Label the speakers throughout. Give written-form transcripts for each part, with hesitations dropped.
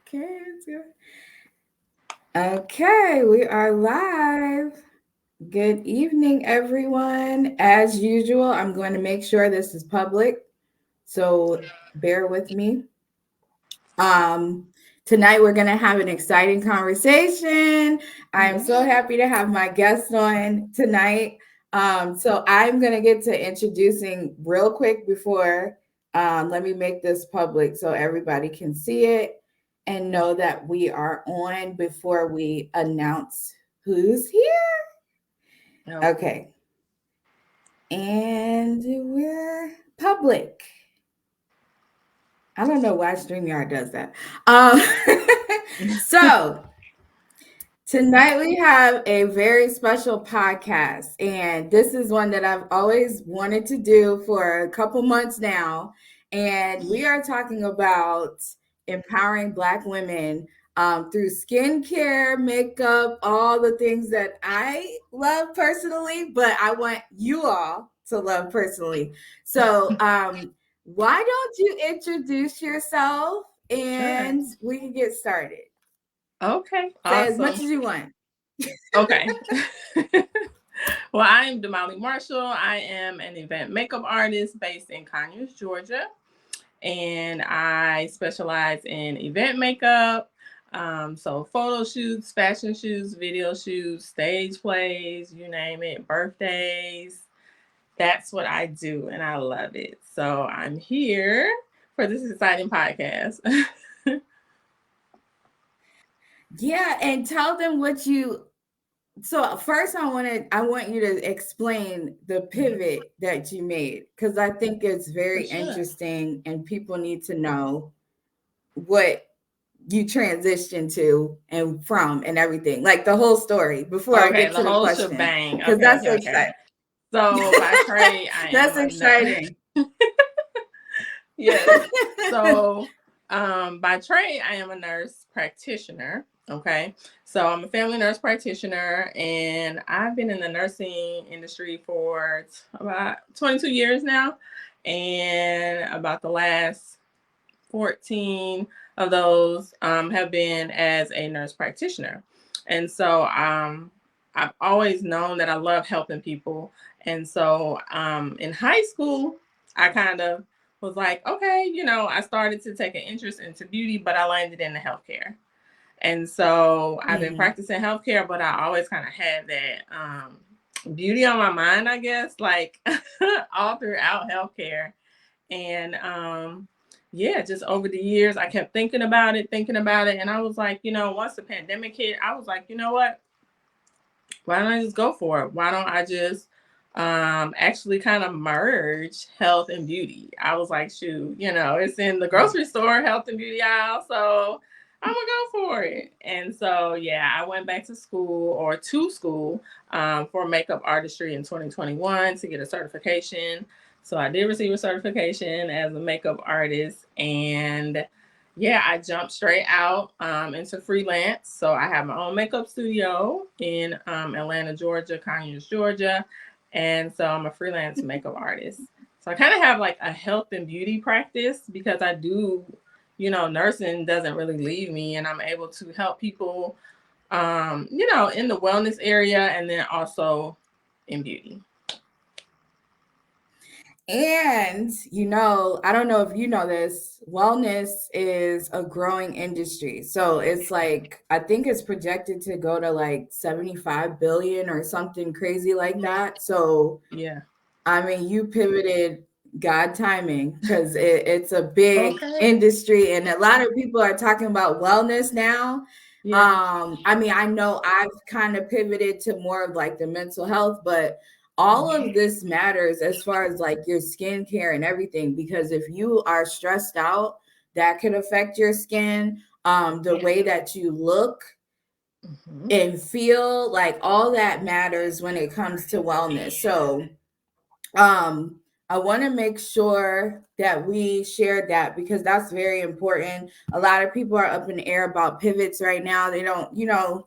Speaker 1: Okay, okay, we are live. Good evening, everyone. As usual, I'm going to make sure this is public, so bear with me. Um, Tonight we're going to have an exciting conversation. I am so happy to have my guest on tonight. So I'm going to get to introducing real quick before let me make this public so everybody can see it and know that we are on before we announce who's here. Okay. And we're public. I don't know why StreamYard does that. So tonight we have a very special podcast, and this is one that I've always wanted to do for a couple months now. And we are talking about empowering Black women through skincare, makeup, all the things that I love personally, but I want you all to love personally. So, why don't you introduce yourself and we can get started?
Speaker 2: Okay.
Speaker 1: Say as much as you want.
Speaker 2: Okay. Well, I'm Damali Marshall. I am an event makeup artist based in Conyers, Georgia. And I specialize in event makeup. So photo shoots, fashion shoots, video shoots, stage plays, you name it, birthdays. That's what I do, and I love it. So I'm here for this exciting podcast.
Speaker 1: Yeah, and tell them what you. So first, I want you to explain the pivot that you made because I think it's very interesting, and people need to know what you transitioned to and from and everything, like the whole story before I get to the question.
Speaker 2: Shebang.
Speaker 1: Because that's exciting.
Speaker 2: So by trade, I am
Speaker 1: that's exciting.
Speaker 2: Yes. So by trade, I am a nurse practitioner. Okay. So I'm a family nurse practitioner, and I've been in the nursing industry for about 22 years now. And about the last 14 of those have been as a nurse practitioner. And so I've always known that I love helping people. And so in high school, I kind of was like, okay, I started to take an interest into beauty, but I landed in the healthcare. And so I've been practicing healthcare, but I always kind of had that beauty on my mind, I guess, like all throughout healthcare. And yeah, just over the years, I kept thinking about it. And I was like, once the pandemic hit, I was like, you know what? Why don't I just go for it? Why don't I just actually kind of merge health and beauty? I was like, shoot, it's in the grocery store, health and beauty aisle. So I'm gonna go for it. And so, yeah, I went back to school for makeup artistry in 2021 to get a certification. So I did receive a certification as a makeup artist, and yeah, I jumped straight out into freelance. So I have my own makeup studio in Atlanta, Georgia, Conyers, Georgia. And so I'm a freelance makeup artist. So I kind of have like a health and beauty practice because I do, nursing doesn't really leave me, and I'm able to help people, in the wellness area and then also in beauty.
Speaker 1: And, I don't know if you know this, wellness is a growing industry. So it's like, I think it's projected to go to like 75 billion or something crazy like that. So,
Speaker 2: yeah,
Speaker 1: I mean, you pivoted God timing because it's a big industry, and a lot of people are talking about wellness now. Yeah. I mean, I know I've kind of pivoted to more of like the mental health, but all of this matters as far as like your skincare and everything, because if you are stressed out, that could affect your skin, the way that you look and feel, like all that matters when it comes to wellness. So I want to make sure that we share that because that's very important. A lot of people are up in the air about pivots right now. They don't know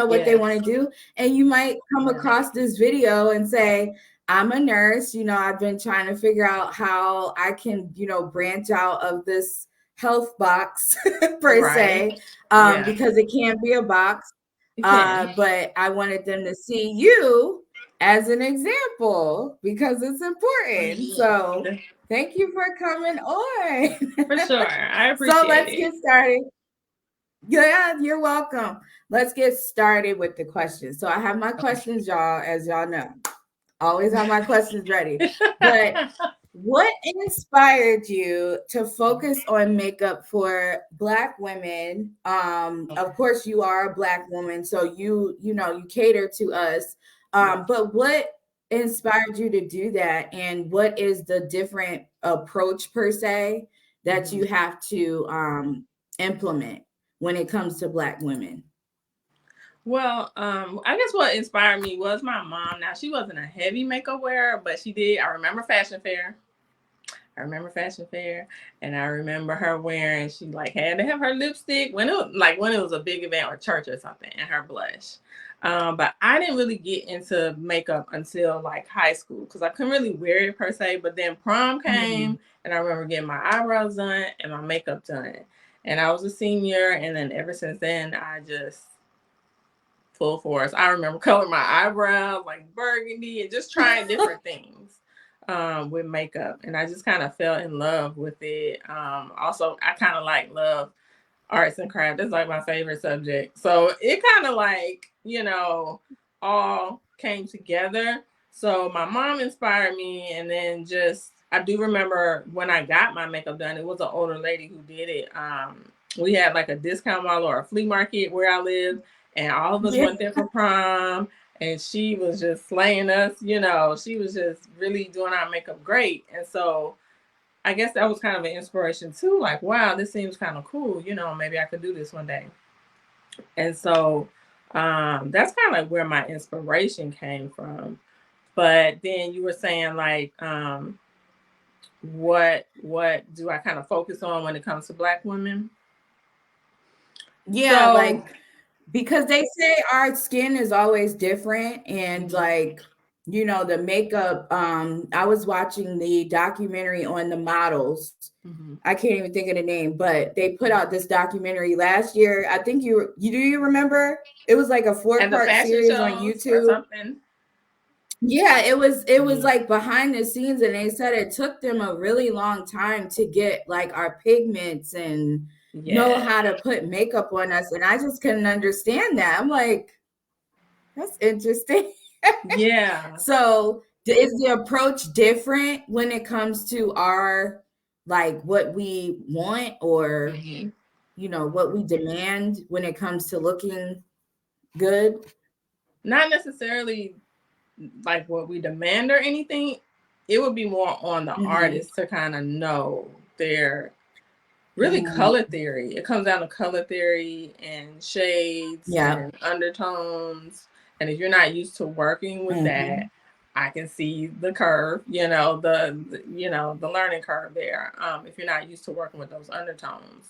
Speaker 1: what they want to do. And you might come across this video and say, I'm a nurse, I've been trying to figure out how I can, branch out of this health box per
Speaker 2: Right.
Speaker 1: se,
Speaker 2: Yeah.
Speaker 1: because it can be a box.
Speaker 2: It can.
Speaker 1: But I wanted them to see you as an example because it's important. So thank you for coming on.
Speaker 2: For sure. I
Speaker 1: So
Speaker 2: appreciate
Speaker 1: let's
Speaker 2: it.
Speaker 1: get started. Yeah, you're welcome. Let's get started with the questions. So I have my questions, y'all, as y'all know. Always have my questions ready. But what inspired you to focus on makeup for Black women? Of course, you are a Black woman, so you cater to us. But what inspired you to do that, and what is the different approach per se that you have to implement when it comes to Black women?
Speaker 2: Well, I guess what inspired me was my mom. Now, she wasn't a heavy makeup wearer, but she did. I remember Fashion Fair. And I remember her wearing. She like had to have her lipstick when it was a big event or church or something, and her blush. But I didn't really get into makeup until like high school because I couldn't really wear it per se. But then prom came, and I remember getting my eyebrows done and my makeup done. And I was a senior, and then ever since then, I just full force. I remember coloring my eyebrows like burgundy and just trying different things with makeup. And I just kind of fell in love with it. Also, I kind of like love arts and crafts. That's like my favorite subject. So it kind of like, all came together. So my mom inspired me. And then I do remember when I got my makeup done, it was an older lady who did it. We had like a discount mall or a flea market where I lived, and all of us went there for prom, and she was just slaying us. She was just really doing our makeup great. And so I guess that was kind of an inspiration too. Like, wow, this seems kind of cool. Maybe I could do this one day. And so that's kind of where my inspiration came from. But then you were saying like, what do I kind of focus on when it comes to Black women?
Speaker 1: Yeah, like because they say our skin is always different, and like the makeup. I was watching the documentary on the models. I can't even think of the name, but they put out this documentary last year. I think you remember? It was like a 4-part series on YouTube
Speaker 2: or something.
Speaker 1: Yeah, it was like behind the scenes, and they said it took them a really long time to get like our pigments and know how to put makeup on us. And I just couldn't understand that. I'm like, that's interesting.
Speaker 2: Yeah.
Speaker 1: So is the approach different when it comes to our like what we want or what we demand when it comes to looking good?
Speaker 2: Not necessarily like what we demand or anything. It would be more on the artist to kind of know their really color theory. It comes down to color theory and shades and undertones. And if you're not used to working with that, I can see the curve, the learning curve there. If you're not used to working with those undertones.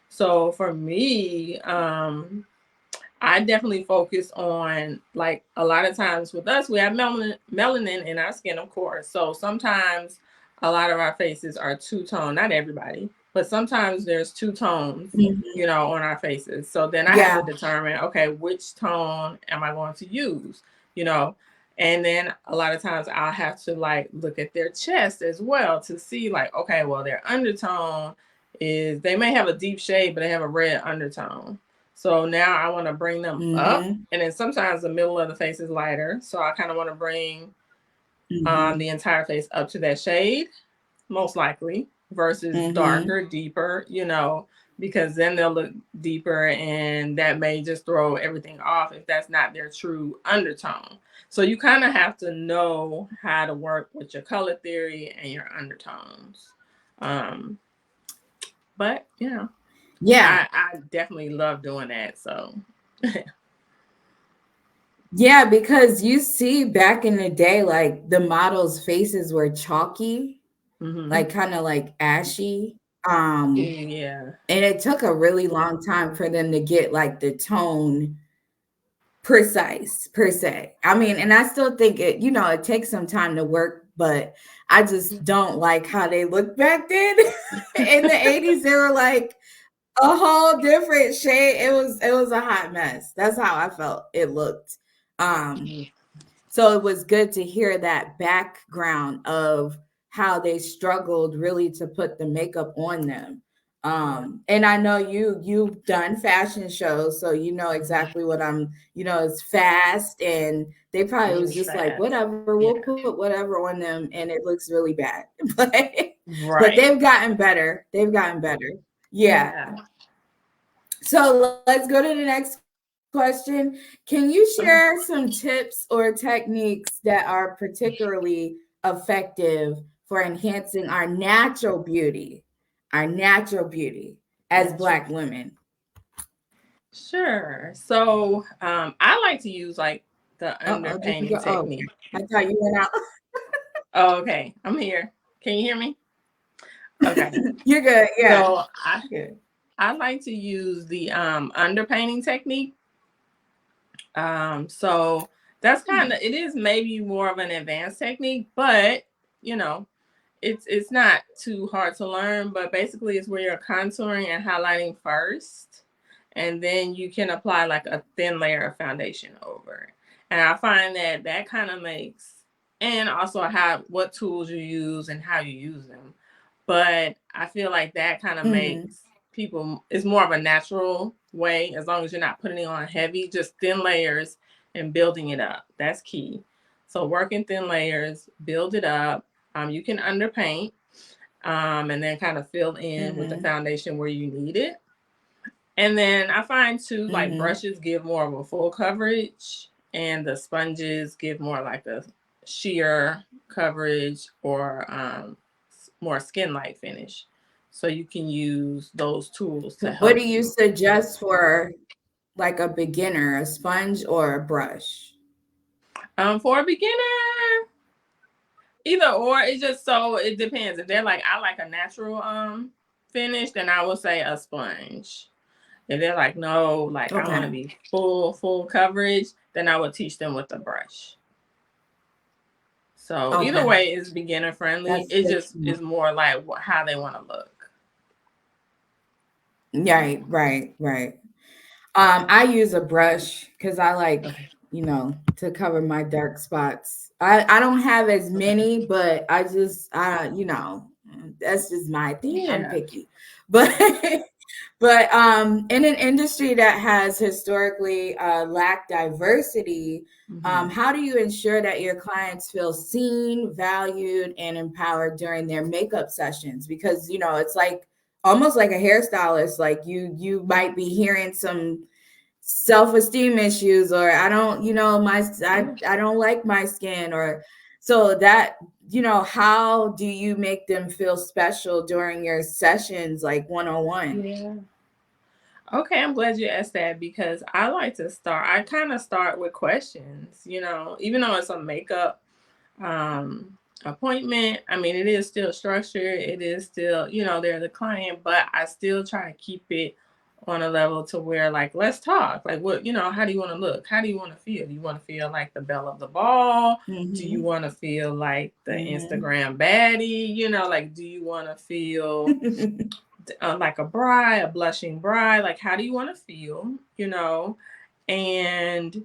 Speaker 2: So for me, I definitely focus on, like, a lot of times with us, we have melanin in our skin, of course. So sometimes a lot of our faces are two-tone. Not everybody, but sometimes there's two tones, on our faces. So then I have to determine, okay, which tone am I going to use, And then a lot of times I'll have to like look at their chest as well to see like, okay, well, their undertone is, they may have a deep shade, but they have a red undertone. So now I want to bring them up. And then sometimes the middle of the face is lighter. So I kind of want to bring the entire face up to that shade, most likely, versus darker, deeper, because then they'll look deeper, and that may just throw everything off if that's not their true undertone. So you kind of have to know how to work with your color theory and your undertones. But yeah, I definitely love doing that. So
Speaker 1: yeah, because you see back in the day, like the models' faces were chalky, like kind of like ashy.
Speaker 2: Yeah.
Speaker 1: And it took a really long time for them to get like the tone precise per se. I mean, and I still think it takes some time to work but I just don't like how they looked back then. In the 80s, they were like a whole different shade. It was a hot mess. That's how I felt it looked. So it was good to hear that background of how they struggled really to put the makeup on them. And I know you've done fashion shows, so you know exactly what it's fast, and they probably was just like, whatever, we'll put whatever on them and it looks really bad. but but they've gotten better. They've gotten better. Yeah. So let's go to the next question. Can you share some tips or techniques that are particularly effective for enhancing our natural beauty as Black women?
Speaker 2: Sure. So I like to use like the
Speaker 1: Did you
Speaker 2: underpainting
Speaker 1: go? Oh,
Speaker 2: technique.
Speaker 1: I thought you went out.
Speaker 2: Oh, okay. I'm here. Can you hear me? Okay.
Speaker 1: You're good. Yeah.
Speaker 2: So
Speaker 1: Good.
Speaker 2: I like to use the underpainting technique. So that's kind of, it is maybe more of an advanced technique, but you know, it's not too hard to learn. But basically, it's where you're contouring and highlighting first, and then you can apply like a thin layer of foundation over it. And I find that that kind of makes, and also how what tools you use and how you use them. But I feel like that kind of makes people, it's more of a natural way, as long as you're not putting it on heavy, just thin layers and building it up. That's key. So working thin layers, build it up. You can underpaint, and then kind of fill in with the foundation where you need it. And then I find too, like brushes give more of a full coverage, and the sponges give more like a sheer coverage, or more skin light finish. So you can use those tools to
Speaker 1: What do
Speaker 2: help
Speaker 1: you
Speaker 2: you.
Speaker 1: suggest for like a beginner, a sponge or a brush?
Speaker 2: For a beginner, either or. It's just, so it depends. If they're like, I like a natural finish, then I would say a sponge. If they're like, no, like I want to
Speaker 1: Okay.
Speaker 2: be full coverage, then I would teach them with a brush. So either
Speaker 1: Okay.
Speaker 2: way is beginner friendly.
Speaker 1: That's
Speaker 2: It
Speaker 1: good
Speaker 2: just
Speaker 1: to know.
Speaker 2: is more like how they want to look.
Speaker 1: Right. I use a brush because I like,
Speaker 2: Okay.
Speaker 1: to cover my dark spots. I don't have as many, but that's just my thing. I'm
Speaker 2: Yeah.
Speaker 1: picky. But but in an industry that has historically lacked diversity,
Speaker 2: Mm-hmm.
Speaker 1: how do you ensure that your clients feel seen, valued, and empowered during their makeup sessions? Because it's like almost like a hairstylist. Like you might be hearing some self-esteem issues, or I don't, I don't like my skin, or so that how do you make them feel special during your sessions, like one-on-one?
Speaker 2: Yeah. Okay, I'm glad you asked that, because I like to start. I kind of start with questions, even though it's a makeup appointment. I mean, it is still structured. It is still, they're the client, but I still try to keep it on a level to where, like, let's talk. Like, what, how do you want to look? How do you want to feel? Do you want to feel like the belle of the ball? Do you want to feel like the Instagram baddie? Like, do you want to feel like a bride, a blushing bride? Like, how do you want to feel? And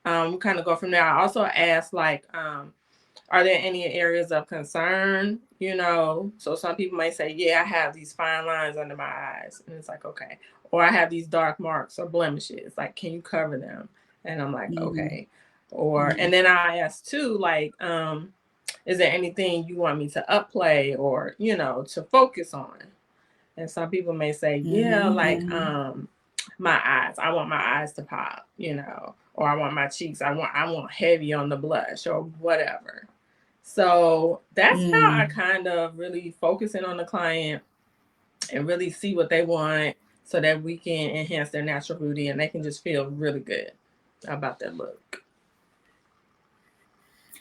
Speaker 2: kind of go from there. I also ask, like, are there any areas of concern? So some people might say, yeah, I have these fine lines under my eyes. And it's like, okay. Or I have these dark marks or blemishes. Like, can you cover them? And I'm like, okay. Or, and then I ask too, like, is there anything you want me to upplay, or, to focus on? And some people may say, yeah, like, my eyes. I want my eyes to pop, or I want my cheeks. I want heavy on the blush, or whatever. So that's how I kind of really focus in on the client and really see what they want, so that we can enhance their natural beauty and they can just feel really good about their look.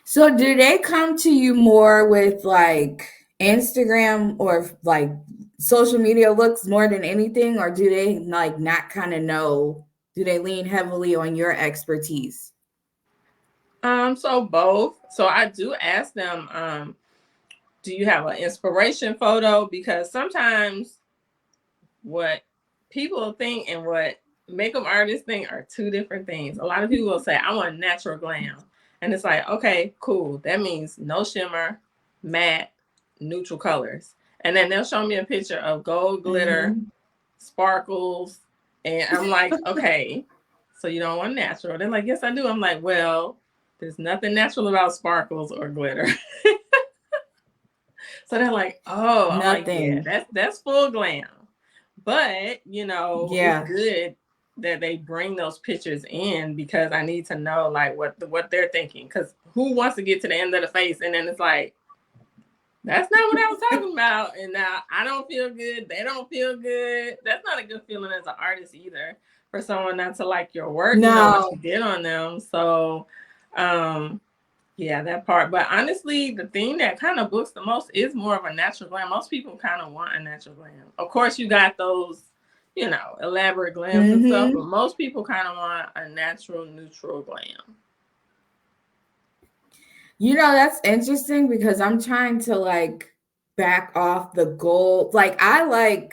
Speaker 1: So do they come to you more with like Instagram or like social media looks more than anything, or do they like not kind of know? Do they lean heavily on your expertise?
Speaker 2: So both. So I do ask them, do you have an inspiration photo? Because sometimes what people think and what makeup artists think are two different things. A lot of people will say, I want natural glam. And it's like, okay, cool. That means no shimmer, matte, neutral colors. And then they'll show me a picture of gold glitter, sparkles. And I'm like, okay, so you don't want natural. They're like, yes, I do. I'm like, well, there's nothing natural about sparkles or glitter. So they're like, oh, I'm like, yeah,
Speaker 1: Nothing.
Speaker 2: that's full glam. But, it's
Speaker 1: Yeah.
Speaker 2: good that they bring those pictures in because I need to know like what they're thinking. Because who wants to get to the end of the face and then it's like, that's not what I was talking about. And now I don't feel good. They don't feel good. That's not a good feeling as an artist either for someone not to like your work, what
Speaker 1: No.
Speaker 2: you did on them. So, yeah, that part. But honestly, the thing that kind of books the most is more of a natural glam. Most people kind of want a natural glam. Of course, you got those, elaborate glams and stuff, but most people kind of want a natural, neutral glam.
Speaker 1: That's interesting because I'm trying to like back off the gold. I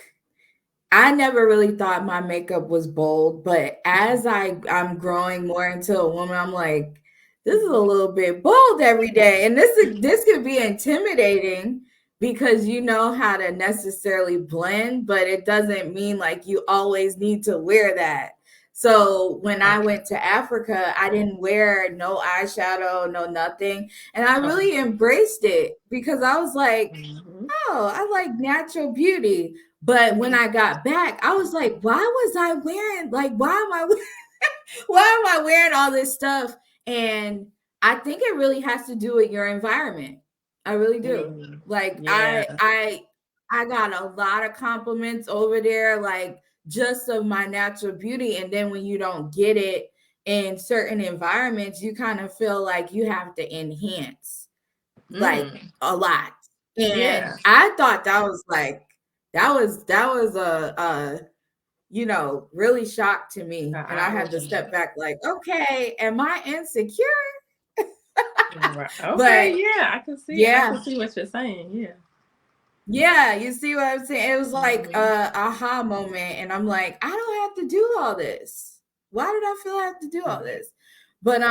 Speaker 1: never really thought my makeup was bold, but as I'm growing more into a woman, I'm like, this is a little bit bold every day. And this could be intimidating because you know how to necessarily blend, but it doesn't mean like you always need to wear that. So when I went to Africa, I didn't wear no eyeshadow, no nothing. And I really embraced it because I was like, oh, I like natural beauty. But when I got back, I was like, why was I wearing why am I wearing all this stuff? And I think it really has to do with your environment. I really do. Like
Speaker 2: Yeah.
Speaker 1: I got a lot of compliments over there, like just of my natural beauty. And then when you don't get it in certain environments, you kind of feel like you have to enhance like a lot. And
Speaker 2: Yeah.
Speaker 1: I thought that was like that was really shocked to me. And I had to step back like, okay, am I insecure?
Speaker 2: Right. Okay,
Speaker 1: But
Speaker 2: yeah, I can see
Speaker 1: yeah,
Speaker 2: what you're saying. Yeah.
Speaker 1: yeah, you see what I'm saying? It was like a aha moment, and I'm like, I don't have to do all this. Why did I feel I have to do all this? But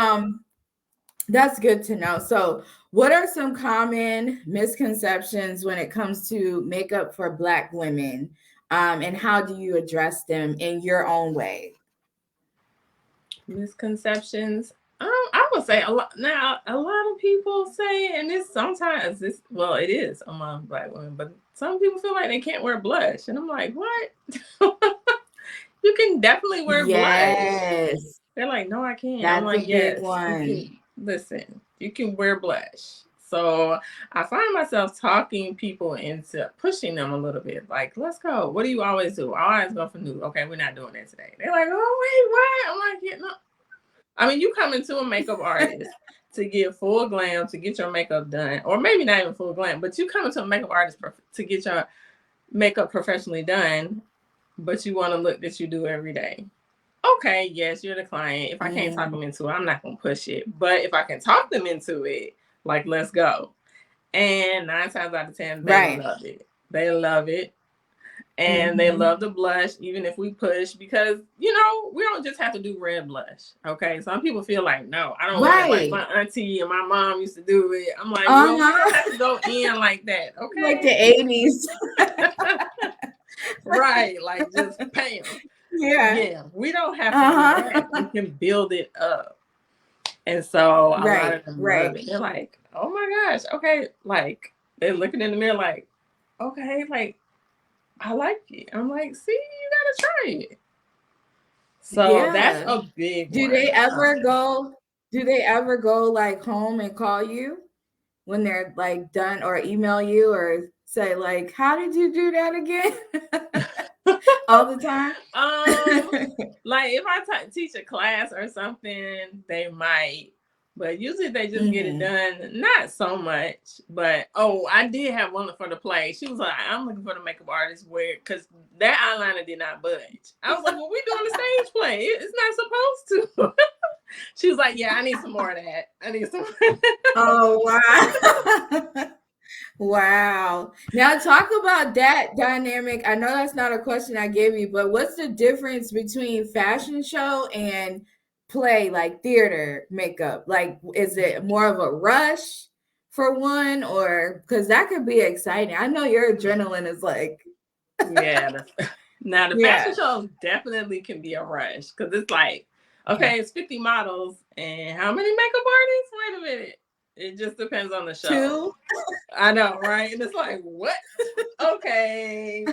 Speaker 1: that's good to know. So, what are some common misconceptions when it comes to makeup for Black women? And how do you address them in your own way?
Speaker 2: Misconceptions. I would say a lot now. A lot of people say, and this sometimes it is among Black women, but some people feel like they can't wear blush, and I'm like, what? You can definitely wear blush.
Speaker 1: Yes,
Speaker 2: They're like, no, I can't. I'm
Speaker 1: that's a
Speaker 2: like,
Speaker 1: big
Speaker 2: yes, you
Speaker 1: one.
Speaker 2: can. Listen, you can wear blush. So I find myself talking people into pushing them a little bit. Like, let's go. What do you always do? I always go for nude. Okay, we're not doing that today. They're like, oh wait, what? I'm like, yeah, no. I mean, you come into a makeup artist to get full glam, to get your makeup done, or maybe not even full glam, but you come into a makeup artist to get your makeup professionally done, but you want to look that you do every day. Okay, yes, you're the client. If I can't talk them into it, I'm not gonna push it. But if I can talk them into it, like let's go. And 9 times out of 10, they
Speaker 1: Right.
Speaker 2: love it. They love it. And they love the blush, even if we push, because we don't just have to do red blush. Okay. Some people feel like, no, I don't want it like
Speaker 1: Right.
Speaker 2: my auntie and my mom used to do it. I'm like, well, we don't
Speaker 1: Uh-huh.
Speaker 2: have to go in like that.
Speaker 1: Like the
Speaker 2: Okay.
Speaker 1: 80s.
Speaker 2: Right. Like just bam.
Speaker 1: Yeah.
Speaker 2: Yeah. We don't have to do that. We
Speaker 1: Uh-huh.
Speaker 2: can build it up. And so a lot
Speaker 1: Right,
Speaker 2: of them
Speaker 1: right.
Speaker 2: love it. They're like, oh my gosh, okay. Like they're looking in the mirror like, okay, like I like it. I'm like, see, you gotta try it. So that's
Speaker 1: Yeah.
Speaker 2: a big
Speaker 1: Do they
Speaker 2: one.
Speaker 1: ever go do they ever go like home and call you when they're like done or email you or say like, how did you do that again? All the time?
Speaker 2: Like if I teach a class or something, they might, but usually they just get it done. Not so much, but I did have one for the play. She was like, "I'm looking for the makeup artist where because that eyeliner did not budge." I was like, "Well, we're doing a stage play. It's not supposed to." She was like, yeah, I need some more of that. I need some more.
Speaker 1: Oh, wow. Wow. Now talk about that dynamic. I know that's not a question I gave you, but what's the difference between fashion show and play, like theater makeup? Like, is it more of a rush for one, or because that could be exciting? I know your adrenaline is like,
Speaker 2: Yeah. Now the
Speaker 1: yeah,
Speaker 2: fashion shows definitely can be a rush because it's like,
Speaker 1: yeah,
Speaker 2: okay, it's 50 models and how many makeup artists? Wait a minute. It just depends on the show.
Speaker 1: two,
Speaker 2: I know, right? And it's like, what? Okay.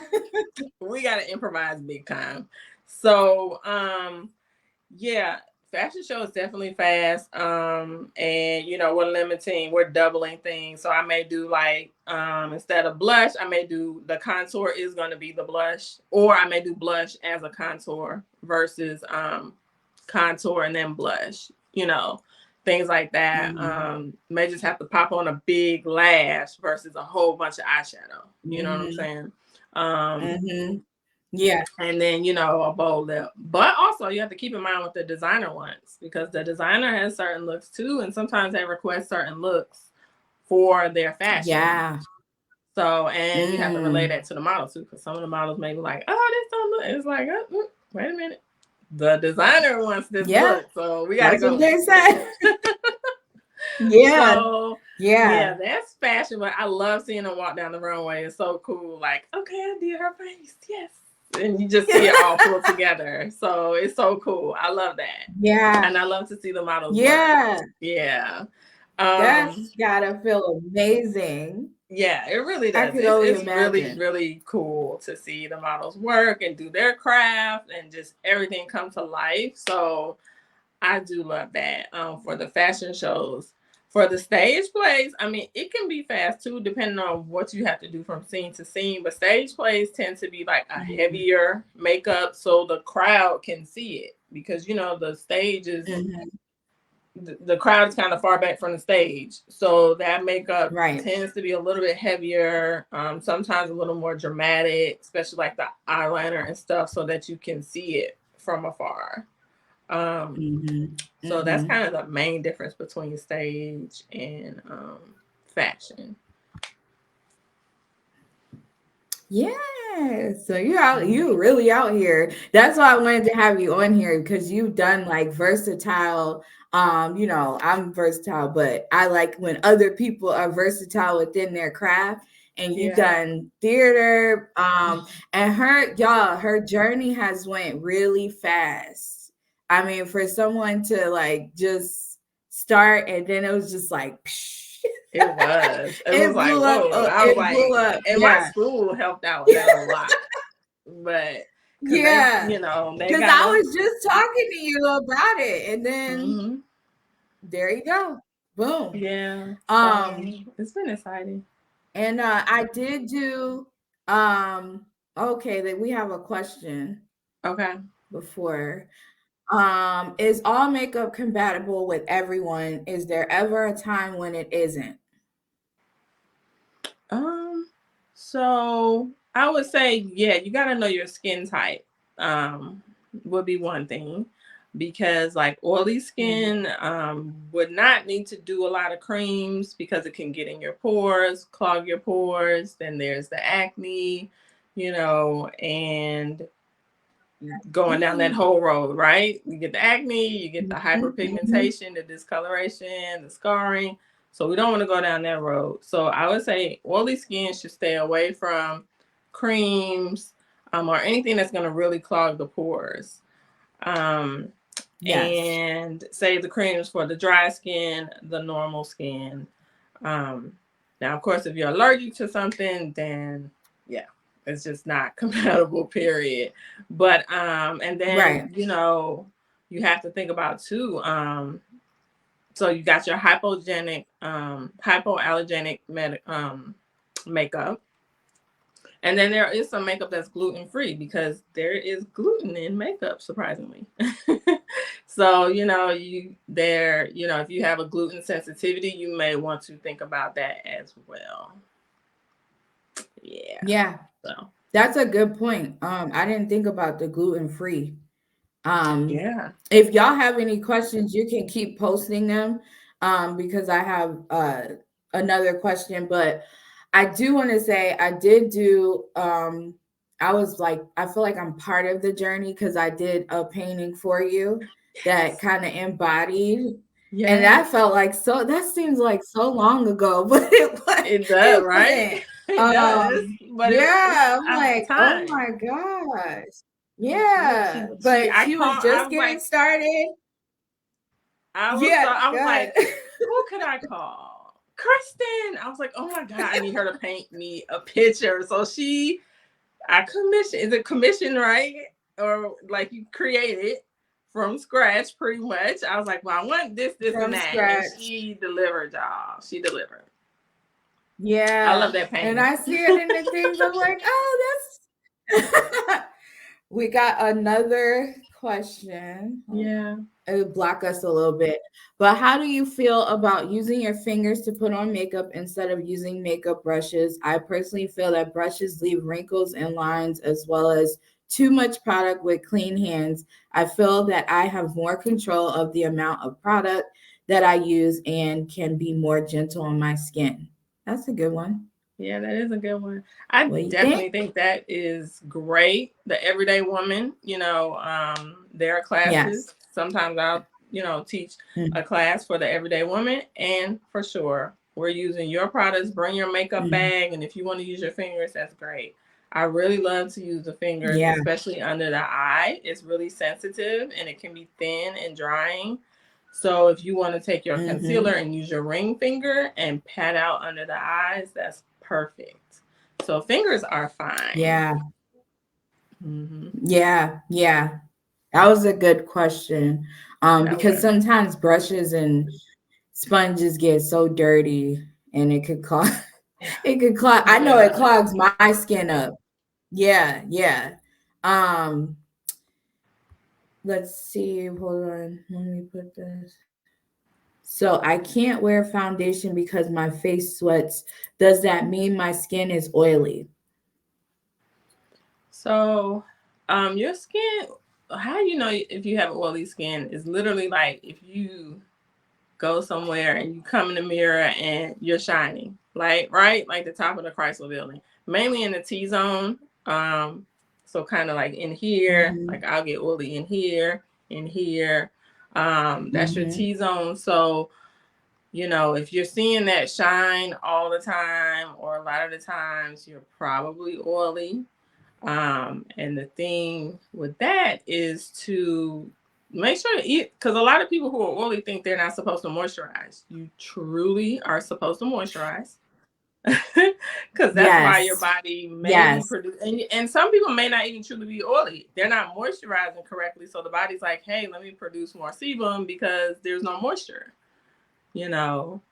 Speaker 2: We gotta improvise big time. So yeah, fashion show is definitely fast. And we're doubling things. So I may do like instead of blush, I may do the contour is gonna be the blush, or I may do blush as a contour versus contour and then blush, things like that. May just have to pop on a big lash versus a whole bunch of eyeshadow. You know what I'm saying?
Speaker 1: Yeah.
Speaker 2: And then a bold lip. But also you have to keep in mind what the designer wants, because the designer has certain looks too, and sometimes they request certain looks for their fashion.
Speaker 1: Yeah.
Speaker 2: So, and you have to relay that to the model too, because some of the models may be like, oh, this don't look. It's like, wait a minute, the designer wants this look, so we gotta go.
Speaker 1: That's what they say. Yeah.
Speaker 2: So yeah, that's fashion. But I love seeing them walk down the runway. It's so cool. Like, okay, I did her face. Yes. And you just see it all pulled together. So it's so cool. I love that.
Speaker 1: Yeah.
Speaker 2: And I love to see the models
Speaker 1: Yeah.
Speaker 2: work. Yeah.
Speaker 1: That's gotta feel amazing.
Speaker 2: Yeah, it really does.
Speaker 1: I could only
Speaker 2: It's really,
Speaker 1: imagine.
Speaker 2: really cool to see the models work and do their craft and just everything come to life. So I do love that for the fashion shows. For the stage plays, I mean, it can be fast too, depending on what you have to do from scene to scene. But stage plays tend to be like a heavier makeup so the crowd can see it, because, the stage is, the crowd is kind of far back from the stage. So that makeup tends to be a little bit heavier, sometimes a little more dramatic, especially like the eyeliner and stuff, so that you can see it from afar. So that's kind of the main difference between stage and fashion.
Speaker 1: Yeah. So you really out here. That's why I wanted to have you on here, because you've done like versatile. I'm versatile, but I like when other people are versatile within their craft. And you've done theater. And her journey has went really fast. I mean, for someone to like just start and then it was just like psh.
Speaker 2: It was. It was like,
Speaker 1: blew up.
Speaker 2: whoa. I was
Speaker 1: It
Speaker 2: like,
Speaker 1: blew up.
Speaker 2: and my school helped out with that a lot. But
Speaker 1: yeah,
Speaker 2: because
Speaker 1: I was just talking to you about it, and then there you go, boom.
Speaker 2: Yeah. So it's been exciting.
Speaker 1: And I did do okay, that we have a question.
Speaker 2: Okay.
Speaker 1: Before. Is all makeup compatible with everyone? Is there ever a time when it isn't?
Speaker 2: So I would say, yeah, you got to know your skin type. Would be one thing, because like oily skin would not need to do a lot of creams, because it can get in your pores, clog your pores. Then there's the acne, and going down that whole road, right? You get the acne, you get the hyperpigmentation, the discoloration, the scarring. So we don't want to go down that road. So I would say oily skin should stay away from creams or anything that's going to really clog the pores. And save the creams for the dry skin, the normal skin. Now, of course, if you're allergic to something, then yeah, it's just not compatible, period. But and then you have to think about too. So you got your hypoallergenic makeup. And then there is some makeup that's gluten-free, because there is gluten in makeup, surprisingly. So, if you have a gluten sensitivity, you may want to think about that as well. Yeah.
Speaker 1: Yeah. So that's a good point. I didn't think about the gluten-free.
Speaker 2: Yeah.
Speaker 1: If y'all have any questions, you can keep posting them, because I have another question. But I do want to say I did do. I was like, I feel like I'm part of the journey because I did a painting for you that kind of embodied. And that felt like so. That seems like so long ago, but
Speaker 2: It does,
Speaker 1: it
Speaker 2: right?
Speaker 1: wasn't.
Speaker 2: It does, but it's
Speaker 1: Yeah, I'm
Speaker 2: at the
Speaker 1: like, oh
Speaker 2: time.
Speaker 1: my gosh.
Speaker 2: Look,
Speaker 1: Yeah, but
Speaker 2: I
Speaker 1: she was
Speaker 2: called. I
Speaker 1: just
Speaker 2: was
Speaker 1: getting
Speaker 2: like,
Speaker 1: started.
Speaker 2: I was so,
Speaker 1: Yeah,
Speaker 2: I was
Speaker 1: God.
Speaker 2: like, who could I call? Kristen. I was like, oh my god, I need her to paint me a picture. So I commission. Is it commission, right? Or like you create it from scratch, pretty much. I was like, well, I want this, this, and
Speaker 1: From
Speaker 2: that, and
Speaker 1: scratch.
Speaker 2: she delivered, y'all. She delivered. I love
Speaker 1: Yeah.
Speaker 2: that
Speaker 1: And
Speaker 2: painting.
Speaker 1: I see it in the things. I'm like, oh, that's. We got another question.
Speaker 2: Yeah.
Speaker 1: It would block us a little bit. But how do you feel about using your fingers to put on makeup instead of using makeup brushes? I personally feel that brushes leave wrinkles and lines as well as too much product with clean hands. I feel that I have more control of the amount of product that I use and can be more gentle on my skin. That's a good one.
Speaker 2: Yeah, that is a good one. I
Speaker 1: What do you
Speaker 2: definitely
Speaker 1: think?
Speaker 2: think that is great. The everyday woman, there are classes.
Speaker 1: Yes.
Speaker 2: Sometimes I'll, teach a class for the everyday woman. And for sure, we're using your products. Bring your makeup
Speaker 1: Mm-hmm.
Speaker 2: bag. And if you want to use your fingers, that's great. I really love to use the fingers,
Speaker 1: Yeah.
Speaker 2: especially under the eye. It's really sensitive and it can be thin and drying. So if you want to take your concealer
Speaker 1: Mm-hmm.
Speaker 2: and use your ring finger and pat out under the eyes, that's perfect. So fingers are fine.
Speaker 1: Yeah.
Speaker 2: Mm-hmm.
Speaker 1: Yeah. Yeah. That was a good question.
Speaker 2: That
Speaker 1: Because
Speaker 2: was.
Speaker 1: sometimes brushes and sponges get so dirty and it could clog it could clog. I
Speaker 2: It
Speaker 1: know it
Speaker 2: does.
Speaker 1: clogs my skin up. Yeah, yeah. Um, let's see, hold on. Let me put this. So I can't wear foundation because my face sweats. Does that mean my skin is oily?
Speaker 2: So, your skin. How you know if you have oily skin is literally like if you go somewhere and you come in the mirror and you're shining, like right, like the top of the Chrysler Building, mainly in the T zone. So kind of like in here,
Speaker 1: Mm-hmm.
Speaker 2: like I'll get oily in here, in here. That's your
Speaker 1: Mm-hmm.
Speaker 2: T zone. So if you're seeing that shine all the time or a lot of the times, you're probably oily. And the thing with that is to make sure to eat, because a lot of people who are oily think they're not supposed to moisturize. You truly are supposed to moisturize. Because that's why your
Speaker 1: Yes.
Speaker 2: body may be
Speaker 1: Yes.
Speaker 2: producing, and some people may not even truly be oily. They're not moisturizing correctly. So the body's like, hey, let me produce more sebum because there's no moisture, you know.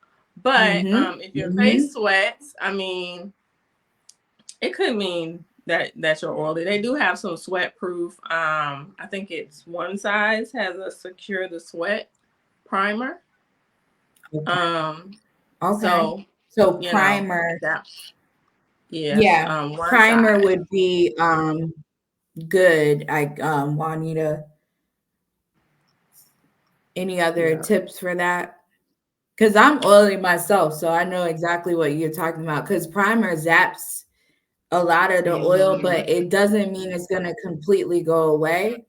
Speaker 2: But
Speaker 1: Mm-hmm.
Speaker 2: if your
Speaker 1: Mm-hmm.
Speaker 2: face sweats, I mean, it could mean that you're oily. They do have some sweat proof. I think it's one size has a secure the sweat primer.
Speaker 1: Okay.
Speaker 2: Um,
Speaker 1: Okay.
Speaker 2: so
Speaker 1: So
Speaker 2: you know
Speaker 1: primer.
Speaker 2: that yes.
Speaker 1: Yeah.
Speaker 2: One
Speaker 1: Primer
Speaker 2: size.
Speaker 1: would be good. Juanita, any other
Speaker 2: Yeah.
Speaker 1: tips for that? Because I'm oily myself, so I know exactly what you're talking about. Because primer zaps a lot of the oil,
Speaker 2: Mm-hmm.
Speaker 1: but it doesn't mean it's gonna completely go away.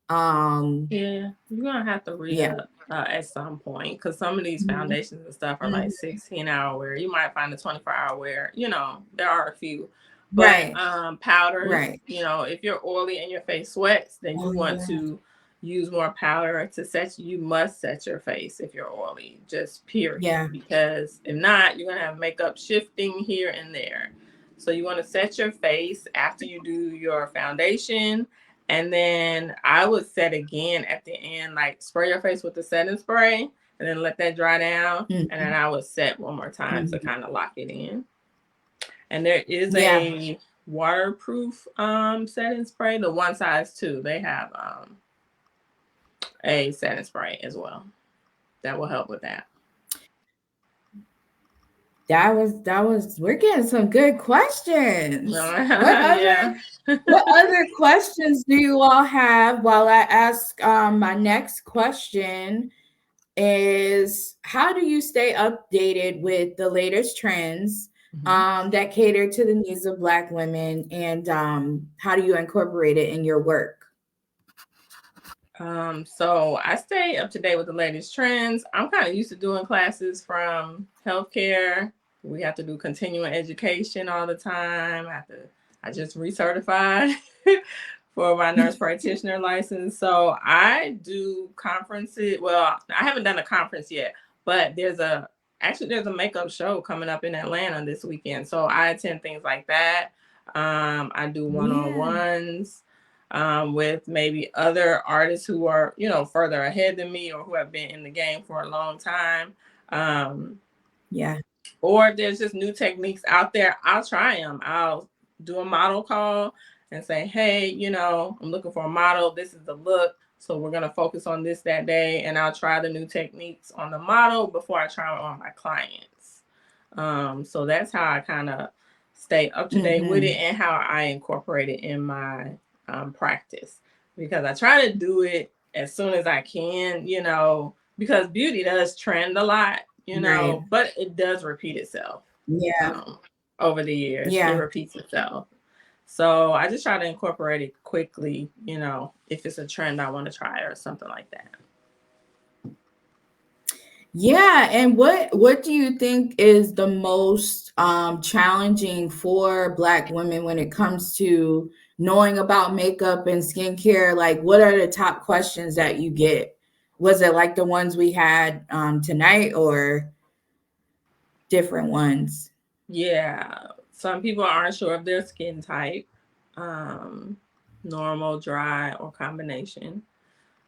Speaker 2: Yeah, you're gonna have to read
Speaker 1: Yeah.
Speaker 2: up at some point because some of these
Speaker 1: Mhm.
Speaker 2: foundations and stuff are like
Speaker 1: Mhm.
Speaker 2: 16-hour wear. You might find a 24-hour wear. There are a few, but
Speaker 1: Right.
Speaker 2: powders.
Speaker 1: Right.
Speaker 2: If you're oily and your face sweats, then you
Speaker 1: Oh
Speaker 2: want
Speaker 1: yeah.
Speaker 2: to use more powder to set. You must set your face if you're oily, just period.
Speaker 1: Yeah.
Speaker 2: Because if not, you're gonna have makeup shifting here and there. So you want to set your face after you do your foundation, and then I would set again at the end, like spray your face with the setting spray and then let that dry down. And then
Speaker 1: Mhm.
Speaker 2: I would set one more time to
Speaker 1: Mhm.
Speaker 2: kind of lock it in. And there is
Speaker 1: Yeah.
Speaker 2: a waterproof setting spray, the one size two. They have a setting spray as well. That will help with that.
Speaker 1: We're getting some good questions. What other
Speaker 2: Yeah.
Speaker 1: what other questions do you all have while I ask my next question is how do you stay updated with the latest trends that cater to the needs of Black women, and how do you incorporate it in your work?
Speaker 2: So I stay up to date with the latest trends. I'm kind of used to doing classes from healthcare. We have to do continuing education all the time. I just recertified for my nurse practitioner license. So I do conferences. Well, I haven't done a conference yet, but there's a makeup show coming up in Atlanta this weekend. So I attend things like that. I do one-on-ones with maybe other artists who are, further ahead than me or who have been in the game for a long time.
Speaker 1: Yeah.
Speaker 2: Or if there's just new techniques out there, I'll try them. I'll do a model call and say, hey, I'm looking for a model. This is the look. So we're going to focus on this that day. And I'll try the new techniques on the model before I try it on my clients. So that's how I kind of stay up to date with it and how I incorporate it in my practice. Because I try to do it as soon as I can, because beauty does trend a lot,
Speaker 1: Right.
Speaker 2: but it does repeat itself.
Speaker 1: Yeah.
Speaker 2: Over the years, it repeats itself. So I just try to incorporate it quickly, if it's a trend I want to try or something like that.
Speaker 1: Yeah, and what do you think is the most challenging for Black women when it comes to knowing about makeup and skincare? Like, what are the top questions that you get? Was it like the ones we had tonight, or different ones?
Speaker 2: Yeah, some people aren't sure of their skin type, normal, dry, or combination.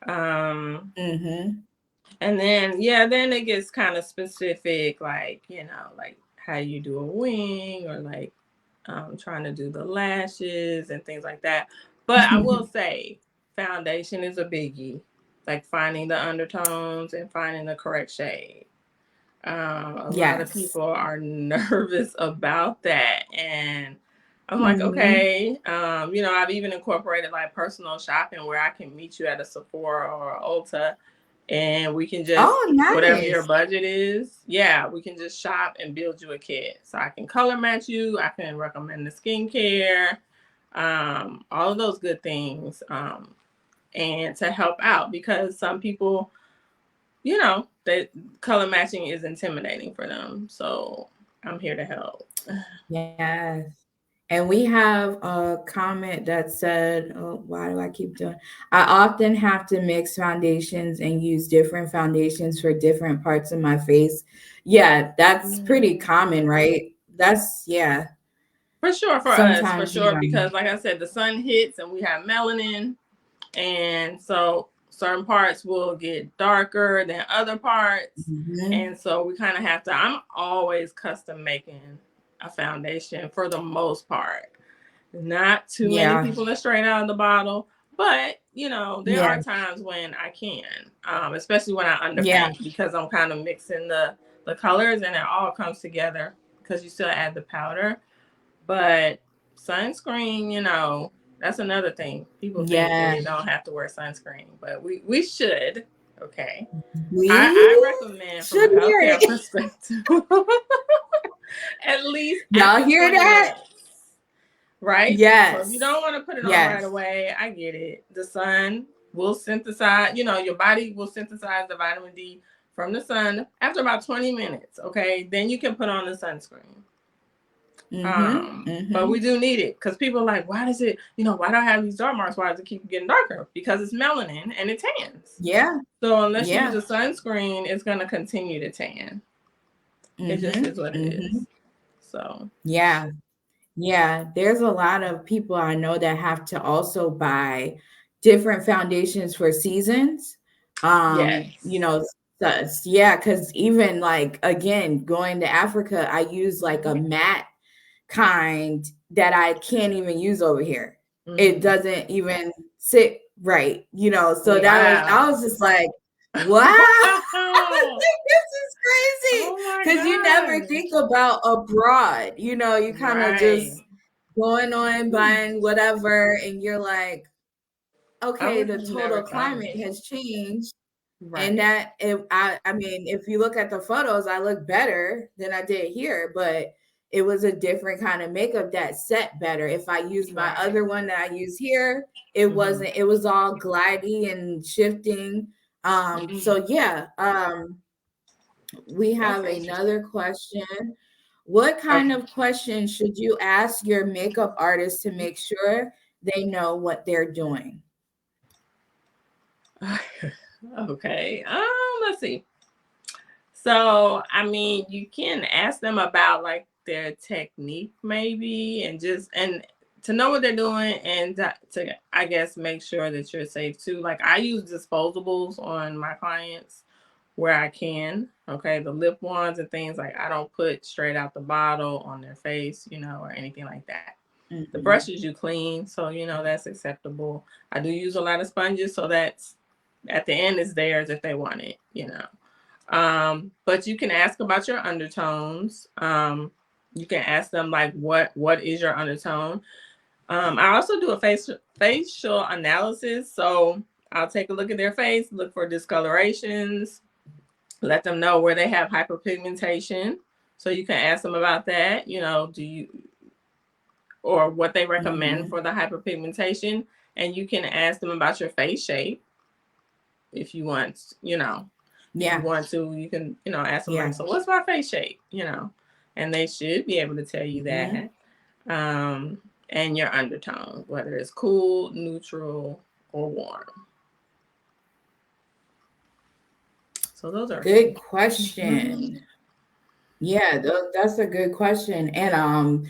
Speaker 2: And then then it gets kind of specific, like like how you do a wing, or like trying to do the lashes and things like that. But I will say foundation is a biggie, like finding the undertones and finding the correct shade. A lot of people are nervous about that, and I'm like, okay, I've even incorporated like personal shopping where I can meet you at a Sephora or Ulta, and we can just whatever your budget is, we can just shop and build you a kit. So I can color match you, I can recommend the skincare, all of those good things, and to help out, because some people, that color matching is intimidating for them. So I'm here to help.
Speaker 1: Yes. And we have a comment that said, oh, why do I keep doing? I often have to mix foundations and use different foundations for different parts of my face. Yeah, that's pretty common, right?
Speaker 2: For sure, for us, for
Speaker 1: Sometimes,
Speaker 2: sure, because like I said, the sun hits and we have melanin, and so certain parts will get darker than other parts. And so we kind of have to, I'm always custom making a foundation for the most part. Not too many people are straight out of the bottle, but there are times when I can, especially when I underpaint, because I'm kind of mixing the colors and it all comes together, because you still add the powder. But sunscreen, that's another thing. People think they don't have to wear sunscreen, but we should. Okay. I recommend from a healthcare perspective at least
Speaker 1: y'all
Speaker 2: after
Speaker 1: hear
Speaker 2: 20
Speaker 1: that?
Speaker 2: minutes. Right?
Speaker 1: Yes.
Speaker 2: So if you don't want to put it on right away, I get it. The sun will synthesize, your body will synthesize the vitamin D from the sun after about 20 minutes. Okay. Then you can put on the sunscreen. But we do need it, because people are like, why does it, why do I have these dark marks? Why does it keep getting darker? Because it's melanin and it tans.
Speaker 1: Yeah.
Speaker 2: So unless you use a sunscreen, it's going to continue to tan. It just is what it is. So
Speaker 1: yeah. There's a lot of people I know that have to also buy different foundations for seasons. Because even like, again, going to Africa, I use like a matte kind that I can't even use over here. It doesn't even sit right, so I was just like, wow. Like, this is crazy
Speaker 2: Oh my
Speaker 1: because you never
Speaker 2: gosh.
Speaker 1: think about abroad. You know, you kind of
Speaker 2: Right.
Speaker 1: just going on buying whatever, and you're like,
Speaker 2: I
Speaker 1: okay,
Speaker 2: would
Speaker 1: the
Speaker 2: have never
Speaker 1: total
Speaker 2: thought.
Speaker 1: climate has changed. And
Speaker 2: Right.
Speaker 1: that I mean, if you look at the photos, I look better than I did here, but it was a different kind of makeup that set better. If I used my
Speaker 2: Right.
Speaker 1: other one that I use here, it wasn't, it was all glidey and shifting. So yeah, we
Speaker 2: That's
Speaker 1: have
Speaker 2: interesting.
Speaker 1: another question. What kind
Speaker 2: Okay.
Speaker 1: of questions should you ask your makeup artist to make sure they know what they're doing?
Speaker 2: Okay. Let's see. So, I mean, you can ask them about like their technique, maybe, and just and to know what they're doing, and to I guess make sure that you're safe too. Like I use disposables on my clients where I can. Okay, the lip ones and things like I don't put straight out the bottle on their face, or anything like that. The
Speaker 1: Mhm.
Speaker 2: brushes you clean, so that's acceptable. I do use a lot of sponges, so that's at the end is theirs if they want it. But you can ask about your undertones. You can ask them like what is your undertone. I also do a facial analysis, so I'll take a look at their face, look for discolorations, let them know where they have hyperpigmentation. So you can ask them about that. Do you or what they recommend
Speaker 1: Mhm.
Speaker 2: for the hyperpigmentation, and you can ask them about your face shape if you want. If you
Speaker 1: Yeah.
Speaker 2: want to, you can, ask them like,
Speaker 1: Yeah.
Speaker 2: so what's my face shape? And they should be able to tell you
Speaker 1: Mhm.
Speaker 2: that. Um, and your undertone, whether it's cool, neutral, or warm. So those are a
Speaker 1: Good
Speaker 2: few.
Speaker 1: question. Yeah, that's a good question. And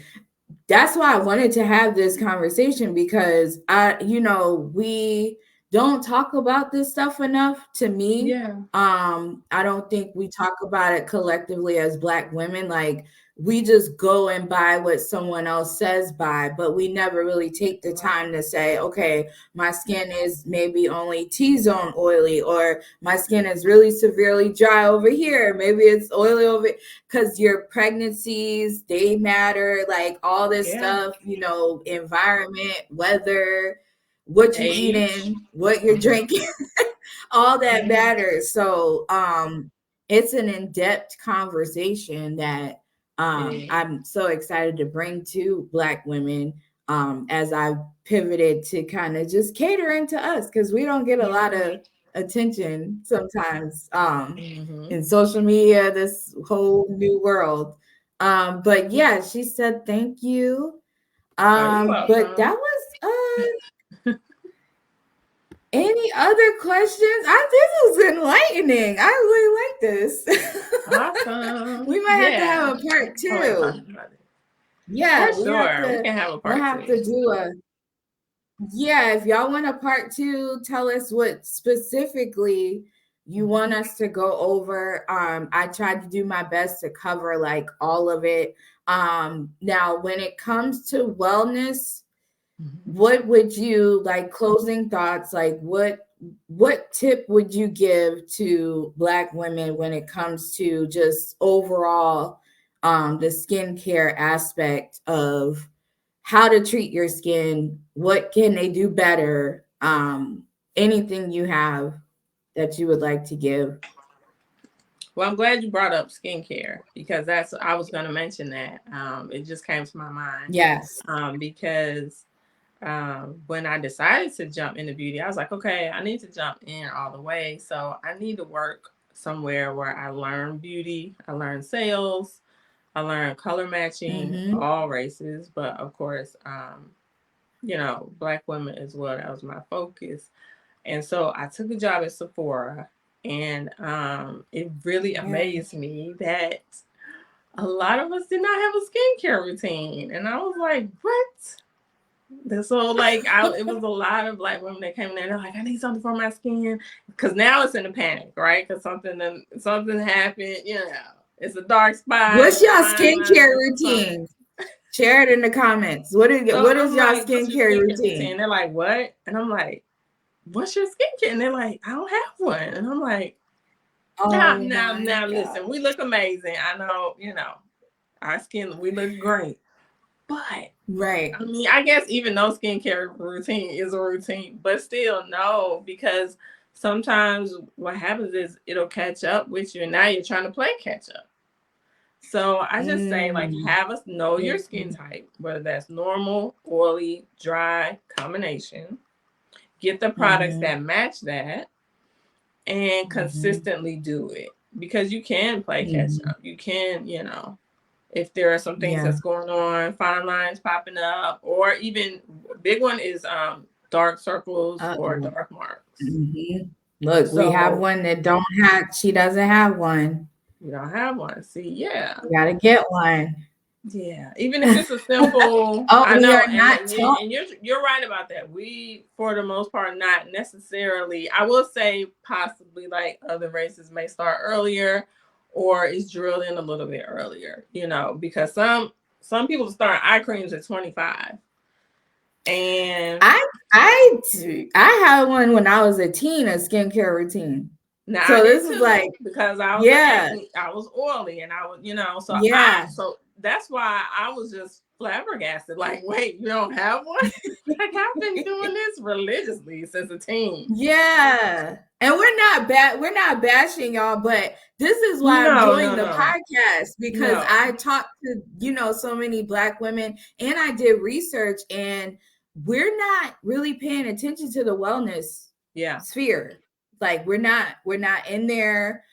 Speaker 1: that's why I wanted to have this conversation because we don't talk about this stuff enough to me.
Speaker 2: Yeah.
Speaker 1: I don't think we talk about it collectively as Black women. Like we just go and buy what someone else says buy, but we never really take the time to say, okay, my skin is maybe only T-zone oily, or my skin is really severely dry over here. Maybe it's oily over, because your pregnancies, they matter, like all this
Speaker 2: Yeah.
Speaker 1: stuff, environment, weather, what you
Speaker 2: Age.
Speaker 1: eating, what you're drinking, all that
Speaker 2: Yeah.
Speaker 1: matters. So it's an in-depth conversation that
Speaker 2: It is.
Speaker 1: I'm so excited to bring to Black women, as I've pivoted to kind of just catering to us, because we don't get a lot
Speaker 2: Yeah.
Speaker 1: of attention sometimes
Speaker 2: Mm-hmm.
Speaker 1: in social media, this whole new world. But yeah, she said thank you.
Speaker 2: Oh, you're
Speaker 1: But that
Speaker 2: welcome.
Speaker 1: was any other questions? This was enlightening. I really like this.
Speaker 2: Awesome.
Speaker 1: We might have to
Speaker 2: Yeah.
Speaker 1: have a part
Speaker 2: I like
Speaker 1: two.
Speaker 2: talking about it. For
Speaker 1: Yeah,
Speaker 2: sure. We can have a
Speaker 1: we'll
Speaker 2: part
Speaker 1: have
Speaker 2: two.
Speaker 1: to do a yeah, if y'all want a part two, tell us what specifically you want us to go over. I tried to do my best to cover like all of it. Now when it comes to wellness,
Speaker 2: Mhm.
Speaker 1: what would you like closing thoughts, like what tip would you give to Black women when it comes to just overall the skincare aspect of how to treat your skin, what can they do better, anything you have that you would like to give?
Speaker 2: Well, I'm glad you brought up skincare because I was going to mention that. It just came to my mind
Speaker 1: Yes.
Speaker 2: because when I decided to jump into beauty, I was like, okay, I need to jump in all the way. So I need to work somewhere where I learn beauty, I learn sales, I learn color matching,
Speaker 1: Mm-hmm.
Speaker 2: all races, but of course, Black women as well. That was my focus. And so I took a job at Sephora, and it really
Speaker 1: Yeah.
Speaker 2: amazed me that a lot of us did not have a skincare routine. And I was like, what? So it was a lot of Black women that came in there. They're like, I need something for my skin, because now it's in a panic, right? Because something happened. It's a dark spot,
Speaker 1: What's y'all
Speaker 2: fine
Speaker 1: skincare
Speaker 2: lines, or something.
Speaker 1: routine? Share it in the comments.
Speaker 2: So
Speaker 1: What is
Speaker 2: I'm
Speaker 1: y'all
Speaker 2: like, what's your
Speaker 1: skincare
Speaker 2: skincare routine?
Speaker 1: routine?
Speaker 2: They're like, what? And I'm like, what's your skincare? And they're like, I don't have one. And I'm like,
Speaker 1: Oh my
Speaker 2: Now,
Speaker 1: God.
Speaker 2: listen, we look amazing. I know, our skin, we look great. But
Speaker 1: Right.
Speaker 2: I mean, I guess even though skincare routine is a routine, but still no, because sometimes what happens is it'll catch up with you, and now you're trying to play catch up. So I just say, like,
Speaker 1: Mm.
Speaker 2: have us know your skin
Speaker 1: Mhm.
Speaker 2: type, whether that's normal, oily, dry, combination. Get the products
Speaker 1: Mhm.
Speaker 2: that match that, and
Speaker 1: Mhm.
Speaker 2: consistently do it, because you can play catch
Speaker 1: Mhm.
Speaker 2: up. You can, if there are some things
Speaker 1: Yeah.
Speaker 2: that's going on, fine lines popping up, or even big one is dark circles or
Speaker 1: Uh-oh.
Speaker 2: dark marks.
Speaker 1: Mhm. Look, we have
Speaker 2: So
Speaker 1: one that don't have. She doesn't have one.
Speaker 2: you don't have one. See, yeah.
Speaker 1: You gotta get one.
Speaker 2: Yeah, even if it's a simple,
Speaker 1: Oh,
Speaker 2: I
Speaker 1: we
Speaker 2: know,
Speaker 1: are
Speaker 2: and
Speaker 1: not taught.
Speaker 2: you're right about that. We, for the most part, not necessarily. I will say possibly like other races may start earlier, or is drilled in a little bit earlier. Because some people start eye creams at 25, and
Speaker 1: I I I had one when I was a teen, a skincare routine.
Speaker 2: now I
Speaker 1: So
Speaker 2: did
Speaker 1: this is
Speaker 2: too,
Speaker 1: like,
Speaker 2: because I was an
Speaker 1: yeah,
Speaker 2: acne, I was oily, and I was,
Speaker 1: yeah.
Speaker 2: so that's why I was just flabbergasted. Like, wait, you don't have one? Like, I've been doing this religiously since a teen.
Speaker 1: Yeah. And we're not bashing y'all, but this is why I'm
Speaker 2: No,
Speaker 1: doing
Speaker 2: no,
Speaker 1: the
Speaker 2: no,
Speaker 1: podcast, because
Speaker 2: no.
Speaker 1: I talked to, so many Black women, and I did research, and we're not really paying attention to the wellness
Speaker 2: Yeah.
Speaker 1: sphere. Like we're not in there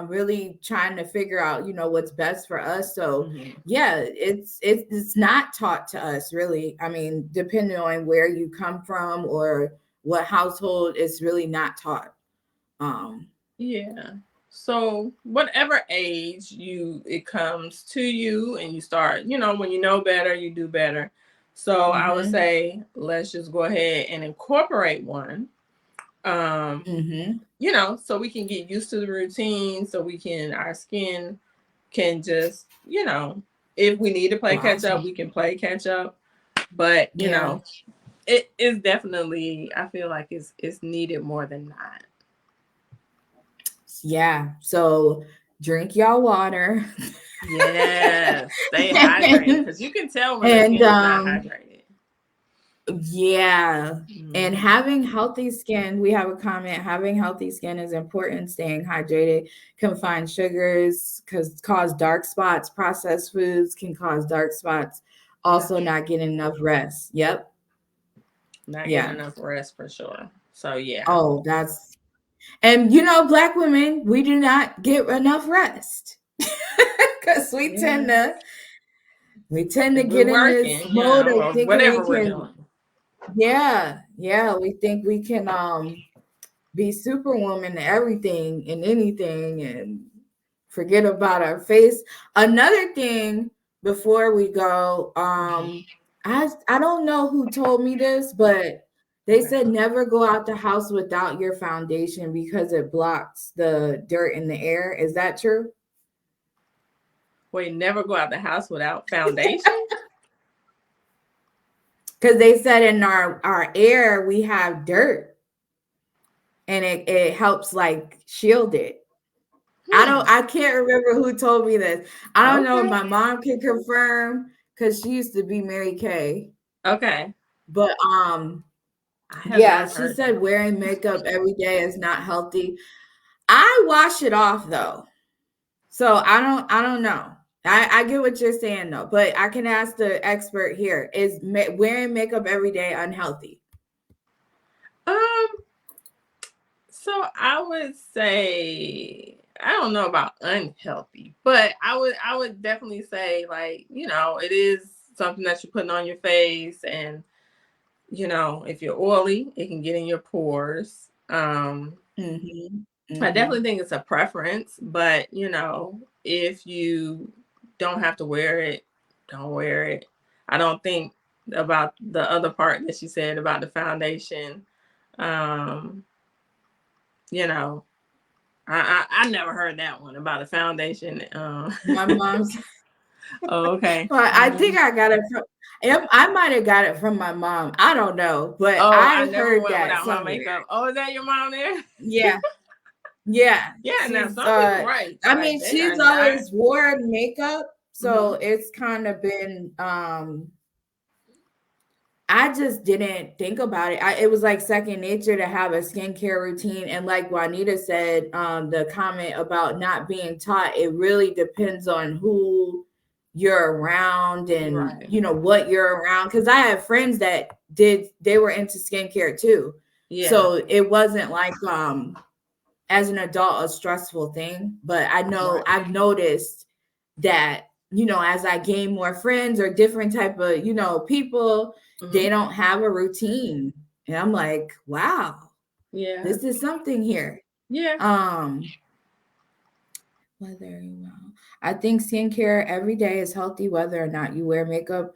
Speaker 1: really trying to figure out, what's best for us. So
Speaker 2: Mm-hmm.
Speaker 1: yeah, it's not taught to us really. I mean, depending on where you come from or what household, is really not taught. Um,
Speaker 2: Yeah. So whatever age it comes to you, and you start, when you know better, you do better. So I would
Speaker 1: mhm,
Speaker 2: say, let's just go ahead and incorporate one. Um,
Speaker 1: mhm,
Speaker 2: so we can get used to the routine, so our skin can just, if we need to play catch
Speaker 1: blossom.
Speaker 2: up, we can play catch up. But,
Speaker 1: Yeah,
Speaker 2: it is definitely, I feel like it's needed more than not.
Speaker 1: yeah. So drink y'all water.
Speaker 2: Yes, stay hydrated,
Speaker 1: and,
Speaker 2: because you can tell when the
Speaker 1: and
Speaker 2: skin is not hydrated.
Speaker 1: yeah. And
Speaker 2: Mm-hmm.
Speaker 1: having healthy skin, we have a comment. Having healthy skin is important. Staying hydrated can find sugars, cause dark spots. Processed foods can cause dark spots.
Speaker 2: Yeah,
Speaker 1: Also, not getting enough rest. Yep.
Speaker 2: not getting
Speaker 1: Yeah.
Speaker 2: enough rest for sure. So yeah.
Speaker 1: Oh, and Black women, we do not get enough rest because
Speaker 2: Yeah.
Speaker 1: we tend to
Speaker 2: If we're
Speaker 1: get in this
Speaker 2: working,
Speaker 1: mode of
Speaker 2: or
Speaker 1: thinking we
Speaker 2: whatever we're
Speaker 1: can.
Speaker 2: doing.
Speaker 1: Yeah, we think we can be superwoman to everything and anything, and forget about our face. Another thing before we go, I don't know who told me this, but they
Speaker 2: Okay.
Speaker 1: said never go out the house without your foundation because it blocks the dirt in the air. Is that true?
Speaker 2: Wait, never go out the house without foundation?
Speaker 1: Because they said in our air we have dirt, and it helps like shield it.
Speaker 2: Hmm.
Speaker 1: I can't remember who told me this. I don't know if
Speaker 2: Okay.
Speaker 1: my mom can confirm because she used to be Mary Kay.
Speaker 2: Okay.
Speaker 1: But
Speaker 2: I have
Speaker 1: yeah,
Speaker 2: not
Speaker 1: she
Speaker 2: heard
Speaker 1: said
Speaker 2: that.
Speaker 1: wearing makeup every day is not healthy. I wash it off though. So I don't know. I get what you're saying though, but I can ask the expert here. Is wearing makeup every day unhealthy?
Speaker 2: Um, so I would say, I don't know about unhealthy, but I would definitely say, like, it is something that you're putting on your face, and if you're oily, it can get in your pores.
Speaker 1: Mhm.
Speaker 2: I definitely
Speaker 1: Mhm.
Speaker 2: think it's a preference, but if you don't have to wear it, don't wear it. I don't think about the other part that you said about the foundation. Um, you know, I never heard that one about the foundation.
Speaker 1: My mom's.
Speaker 2: Oh, okay.
Speaker 1: Well, I think I got it from. Yep, I might have got it from my mom. I don't know, but
Speaker 2: Oh, I
Speaker 1: I
Speaker 2: never
Speaker 1: heard
Speaker 2: went
Speaker 1: that
Speaker 2: without my
Speaker 1: somewhere.
Speaker 2: makeup. Oh, is that your mom there?
Speaker 1: Yeah, Yeah,
Speaker 2: Yeah, now
Speaker 1: she's
Speaker 2: some people, right?
Speaker 1: I
Speaker 2: Like
Speaker 1: mean,
Speaker 2: they are
Speaker 1: she's
Speaker 2: not.
Speaker 1: always wore makeup, so
Speaker 2: Mm-hmm.
Speaker 1: it's kind of been I just didn't think about it. It was like second nature to have a skincare routine. And like Juanita said, the comment about not being taught, it really depends on who you're around and
Speaker 2: Right.
Speaker 1: you know what you're around. Because I have friends that they were into skincare too.
Speaker 2: Yeah.
Speaker 1: So it wasn't like as an adult a stressful thing. But I know
Speaker 2: Right.
Speaker 1: I've noticed that, you know, as I gain more friends or different type of, you know, people,
Speaker 2: Mm-hmm.
Speaker 1: they don't have a routine. And I'm like, wow,
Speaker 2: Yeah.
Speaker 1: this is something here.
Speaker 2: Yeah.
Speaker 1: Whether I think skincare every day is healthy, whether or not you wear makeup.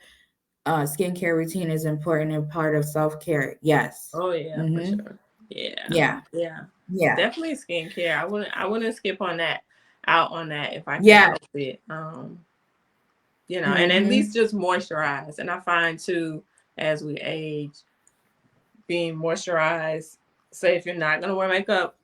Speaker 1: Skincare routine is important and part of self-care. Yes.
Speaker 2: Oh yeah, for
Speaker 1: Mm-hmm.
Speaker 2: sure. Yeah.
Speaker 1: Yeah.
Speaker 2: Yeah.
Speaker 1: Yeah.
Speaker 2: Definitely skincare. I wouldn't skip on that out on that if I can
Speaker 1: Yeah.
Speaker 2: help it. And at
Speaker 1: Mm-hmm.
Speaker 2: least just moisturize. And I find too, as we age, being moisturized, say if you're not gonna wear makeup,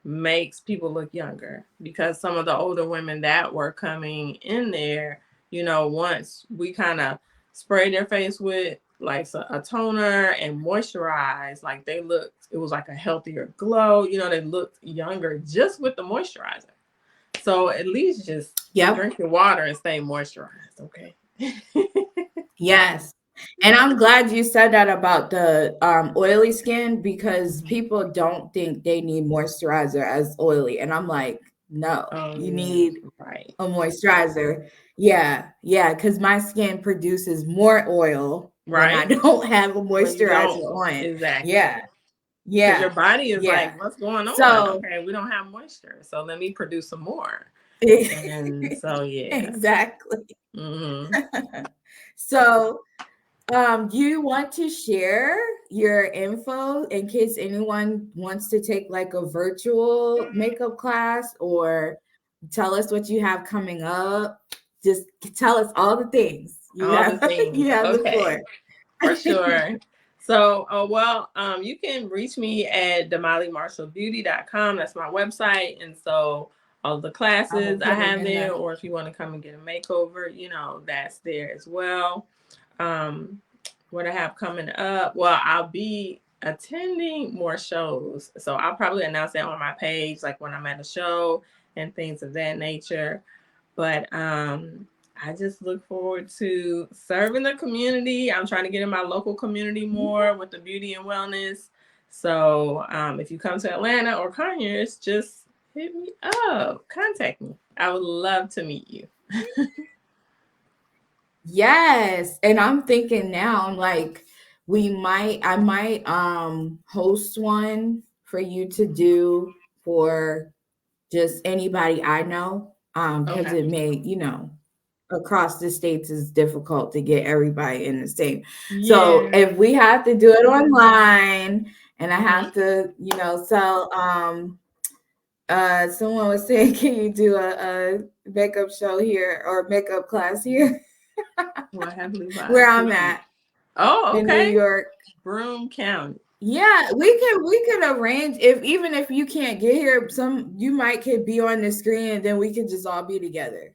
Speaker 2: makes people look younger because some of the older women that were coming in there, once we kind of spray their face with like a toner and moisturize, like it was like a healthier glow. They looked younger just with the moisturizer. So at least just
Speaker 1: Yep.
Speaker 2: drink your water and stay moisturized, okay?
Speaker 1: Yes. And I'm glad you said that about the oily skin because people don't think they need moisturizer as oily. And I'm like, no,
Speaker 2: Oh
Speaker 1: you
Speaker 2: yeah,
Speaker 1: need
Speaker 2: right.
Speaker 1: a moisturizer. Yeah, yeah, because my skin produces more oil when I
Speaker 2: Right?
Speaker 1: don't have a
Speaker 2: When you
Speaker 1: moisturizer
Speaker 2: don't.
Speaker 1: on.
Speaker 2: Exactly.
Speaker 1: Yeah,
Speaker 2: Because your
Speaker 1: yeah,
Speaker 2: body is
Speaker 1: yeah.
Speaker 2: like, what's going on?
Speaker 1: So
Speaker 2: Okay, we don't have moisture. So let me produce some more. And so, yeah.
Speaker 1: exactly.
Speaker 2: Mm-hmm.
Speaker 1: So do you want to share your info in case anyone wants to take like a virtual makeup class or tell us what you have coming up? Just tell us all the things. You
Speaker 2: All the
Speaker 1: have
Speaker 2: things.
Speaker 1: you have the
Speaker 2: Okay.
Speaker 1: floor.
Speaker 2: For sure. So, you can reach me at DamaliMarshallBeauty.com. That's my website. And so all the
Speaker 1: I will
Speaker 2: classes I
Speaker 1: put it
Speaker 2: have
Speaker 1: in
Speaker 2: there,
Speaker 1: the
Speaker 2: or if you want to come and get a makeover, that's there as well. Um, what I have coming up, well, I'll be attending more shows. So I'll probably announce that on my page, like when I'm at a show and things of that nature. But I just look forward to serving the community. I'm trying to get in my local community more with the beauty and wellness. So if you come to Atlanta or Conyers, just hit me up, contact me. I would love to meet you.
Speaker 1: Yes. And I'm thinking now, I'm like, I might host one for you to do for just anybody I know. Because
Speaker 2: Okay.
Speaker 1: it may, you know, across the states is difficult to get everybody in the same. So
Speaker 2: Yeah.
Speaker 1: if we have to do it online and I
Speaker 2: Mm-hmm.
Speaker 1: have to, you know, sell someone was saying, can you do a makeup show here or makeup class here
Speaker 2: Well, Heavenly
Speaker 1: where
Speaker 2: Vibes.
Speaker 1: I'm at
Speaker 2: Oh,
Speaker 1: in New
Speaker 2: okay.
Speaker 1: York?
Speaker 2: Broome County.
Speaker 1: Yeah, we could arrange if even if you can't get here, you might could be on the screen and then we could just all be together.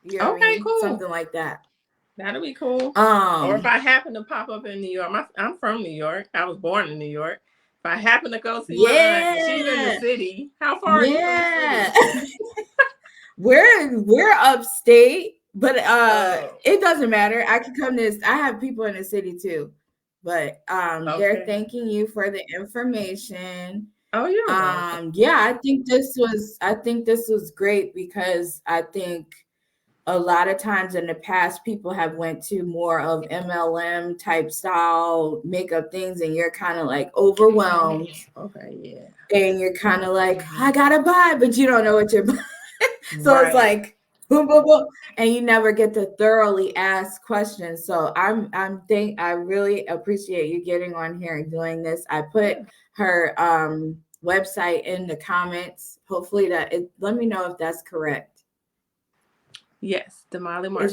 Speaker 1: You know what I
Speaker 2: Okay,
Speaker 1: mean?
Speaker 2: cool.
Speaker 1: Something like that.
Speaker 2: That'll be cool. Or if
Speaker 1: Um,
Speaker 2: I happen to pop up in New York, I'm from New York. I was born in New York. If I happen to go see my aunt and she's in the
Speaker 1: yeah,
Speaker 2: city, how far are you from the
Speaker 1: yeah.
Speaker 2: city?
Speaker 1: We're upstate, but
Speaker 2: Oh,
Speaker 1: it doesn't matter. I can come to I have people in the city too. But they're
Speaker 2: okay.
Speaker 1: thanking you for the information.
Speaker 2: Oh, you're welcome.
Speaker 1: Yeah, I think this was great because I think a lot of times in the past people have went to more of MLM type style makeup things and you're kind of like
Speaker 2: Oh,
Speaker 1: overwhelmed
Speaker 2: okay, yeah.
Speaker 1: and you're kind of like I gotta buy but you don't know what you're buying. So it's
Speaker 2: Right.
Speaker 1: like boom, boom, boom, and you never get to thoroughly ask questions. So I really appreciate you getting on here and doing this. I put
Speaker 2: Yeah.
Speaker 1: her website in the comments. Hopefully let me know if that's correct.
Speaker 2: Yes,
Speaker 1: Is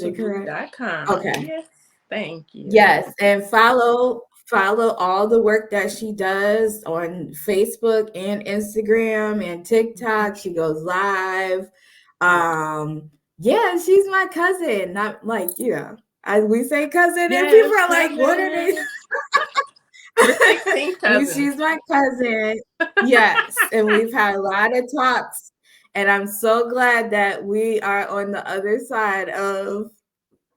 Speaker 1: it correct?
Speaker 2: DamaliMarshallBeauty.com.
Speaker 1: Okay.
Speaker 2: Yes, thank you.
Speaker 1: Yes, and follow all the work that she does on Facebook and Instagram and TikTok. She goes live. Yeah, she's my cousin. Not like, we say cousin and
Speaker 2: Yes,
Speaker 1: people are like, what are they?
Speaker 2: cousin. We're 16 cousins.
Speaker 1: She's my cousin. Yes. And we've had a lot of talks. And I'm so glad that we are on the other side of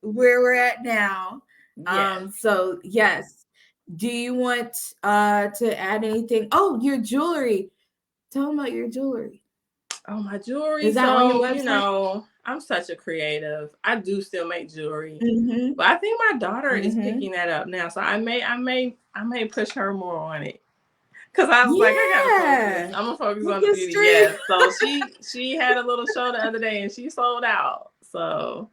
Speaker 1: where we're at now.
Speaker 2: Yes.
Speaker 1: So yes. Do you want to add anything? Oh, your jewelry. Tell them about your jewelry.
Speaker 2: Oh, my jewelry.
Speaker 1: Is that on your
Speaker 2: So,
Speaker 1: website?
Speaker 2: I'm such a creative. I do still make jewelry.
Speaker 1: Mm-hmm.
Speaker 2: But I think my daughter is
Speaker 1: Mm-hmm.
Speaker 2: picking that up now. So I may push her more on it. Cause I was like, I gotta focus.
Speaker 1: Yeah.
Speaker 2: I'm gonna focus
Speaker 1: Look
Speaker 2: on the
Speaker 1: at
Speaker 2: beauty.
Speaker 1: street.
Speaker 2: Yes. So she had a little show the other day and she sold out. So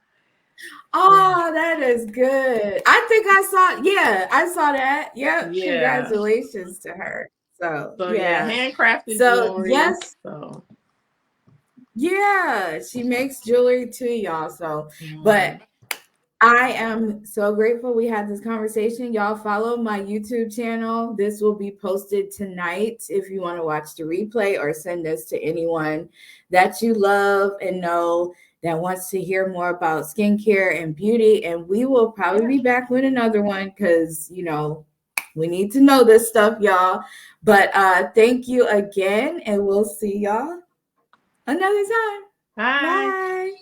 Speaker 1: Oh, that is good. I think I saw that. Yep.
Speaker 2: yeah.
Speaker 1: Congratulations to her. So
Speaker 2: So yeah,
Speaker 1: yeah.
Speaker 2: handcrafted
Speaker 1: So
Speaker 2: jewelry.
Speaker 1: yes,
Speaker 2: So
Speaker 1: yeah, she makes jewelry too, y'all. So, but
Speaker 2: mhm.
Speaker 1: I am so grateful we had this conversation. Y'all follow my YouTube channel. This will be posted tonight if you want to watch the replay or send this to anyone that you love and know that wants to hear more about skincare and beauty. And we will probably be back with another one because, we need to know this stuff, y'all. But thank you again, and we'll see y'all another time.
Speaker 2: Bye.
Speaker 1: Bye.